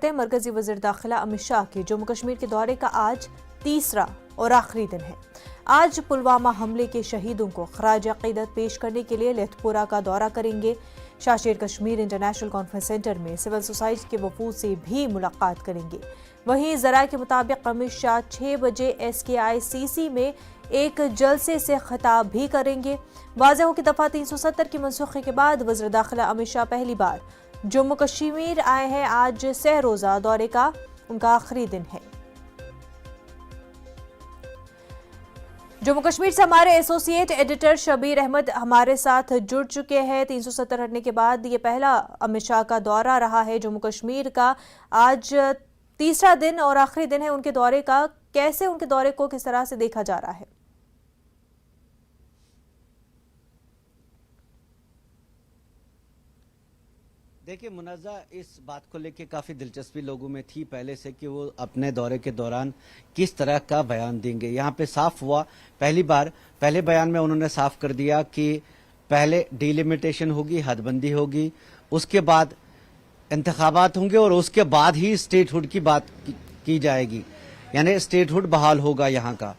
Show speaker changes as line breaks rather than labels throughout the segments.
करते हैं मरकजी वज़ीर दाखिला अमित शाह के जम्मू कश्मीर के दौरे का आज तीसरा और आखिरी दिन है। आज पुलवामा हमले के शहीदों को खराज अकीदत पेश करने के लिए लेथपुरा का दौरा करेंगे। Shah Kashmir international conference centre में सिविल सोसाइटी के वफूद से भी मुलाकात करेंगे। वहीं ज़राए के मुताबिक अमित शाह 6 बजे SKICC में एक जलसे से खिताब भी करेंगे। वाज़ेह हो कि दफ़ा 370 की मनसूखी के बाद वज़ीर दाखिला अमित शाह पहली बार जम्मू कश्मीर आए हैं। आज 6 रोज़ा दौरे का उनका आखिरी दिन है। जम्मू कश्मीर से हमारे एसोसिएट एडिटर शबीर अहमद हमारे साथ जुड़ चुके हैं। 370 हटने के बाद ये पहला अमित शाह का दौरा रहा है जम्मू कश्मीर का। आज तीसरा दिन और आखिरी दिन है उनके दौरे का। कैसे उनके दौरे को किस तरह से देखा जा रहा है?
देखिए मुनज़्ज़ा, इस बात को लेकर काफ़ी दिलचस्पी लोगों में थी पहले से कि वो अपने दौरे के दौरान किस तरह का बयान देंगे। यहाँ पे साफ हुआ, पहले बयान में उन्होंने साफ कर दिया कि पहले डिलिमिटेशन होगी, हदबंदी होगी, उसके बाद इंतखाबात होंगे और उसके बाद ही स्टेटहुड की बात की जाएगी, यानी स्टेटहुड बहाल होगा यहाँ का।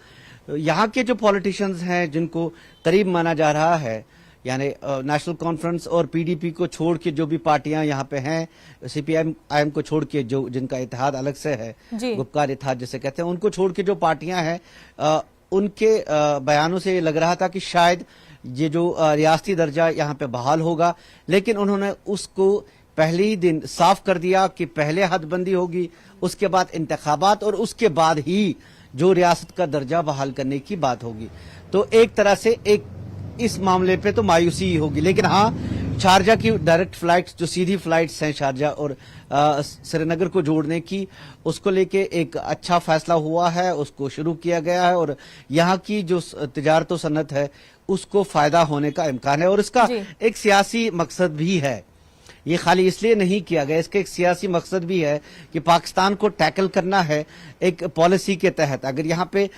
यहाँ के जो पॉलिटिशियंस हैं जिनको करीब माना जा रहा है, यानी नेशनल कॉन्फ्रेंस और PDP को छोड़ के जो भी पार्टियां यहाँ पे हैं, CPIM को छोड़ के जो जिनका इत्तेहाद अलग से है, गुपकार इत्तेहाद जिसे कहते हैं, उनको छोड़ के जो पार्टियां हैं उनके बयानों से लग रहा था कि शायद ये जो रियासती दर्जा यहाँ पे बहाल होगा। लेकिन उन्होंने उसको पहले ही दिन साफ कर दिया कि पहले हदबंदी होगी, उसके बाद इंतखाबात और उसके बाद ही जो रियासत का दर्जा बहाल करने की बात होगी। तो एक तरह से इस मामले पे तो मायूसी ही होगी। लेकिन हाँ, शारजा की डायरेक्ट फ्लाइट्स, जो सीधी फ्लाइट्स हैं शारजा और श्रीनगर को जोड़ने की, उसको लेके एक अच्छा फैसला हुआ है, उसको शुरू किया गया है और यहाँ की जो तिजारत व सन्नत है उसको फायदा होने का इम्कान है। और इसका एक सियासी मकसद भी है, ये खाली इसलिए नहीं किया गया, इसका एक सियासी मकसद भी है कि पाकिस्तान को टैकल करना है एक पॉलिसी के तहत। अगर यहाँ पे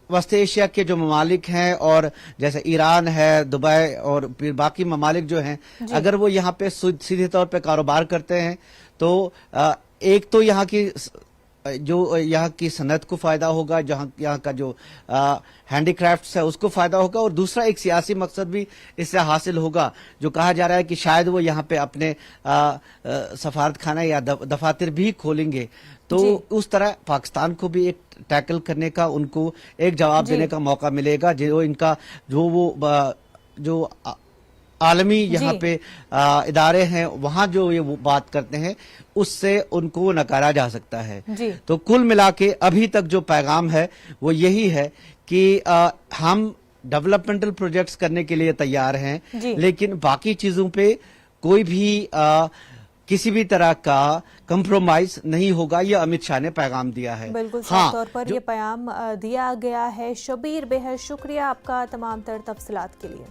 वस्त एशिया के जो ममालिक हैं और जैसे ईरान है, दुबई और फिर बाकी ममालिक जो हैं, अगर वो यहाँ पे सीधे तौर पे कारोबार करते हैं तो एक तो यहाँ की सनत को फायदा होगा, यहाँ का जो हैंडीक्राफ्ट्स है उसको फायदा होगा, और दूसरा एक सियासी मकसद भी इससे हासिल होगा, जो कहा जा रहा है कि शायद वो यहाँ पे अपने सफारत खाना या दफातर भी खोलेंगे। तो उस तरह पाकिस्तान को भी एक टैकल करने का, उनको एक जवाब देने का मौका मिलेगा। जो आलमी यहाँ पे इदारे हैं वहां जो ये बात करते हैं उससे उनको नकारा जा सकता है। तो कुल मिला के अभी तक जो पैगाम है वो यही है कि हम डेवलपमेंटल प्रोजेक्ट्स करने के लिए तैयार हैं, लेकिन बाकी चीजों पे कोई भी किसी भी तरह का कंप्रोमाइज नहीं होगा, ये अमित शाह ने पैगाम दिया है।
बिल्कुल साफ तौर पर ये पैगाम दिया गया है। शबीर, बेहद शुक्रिया आपका तमाम तर तफसीलात के लिए।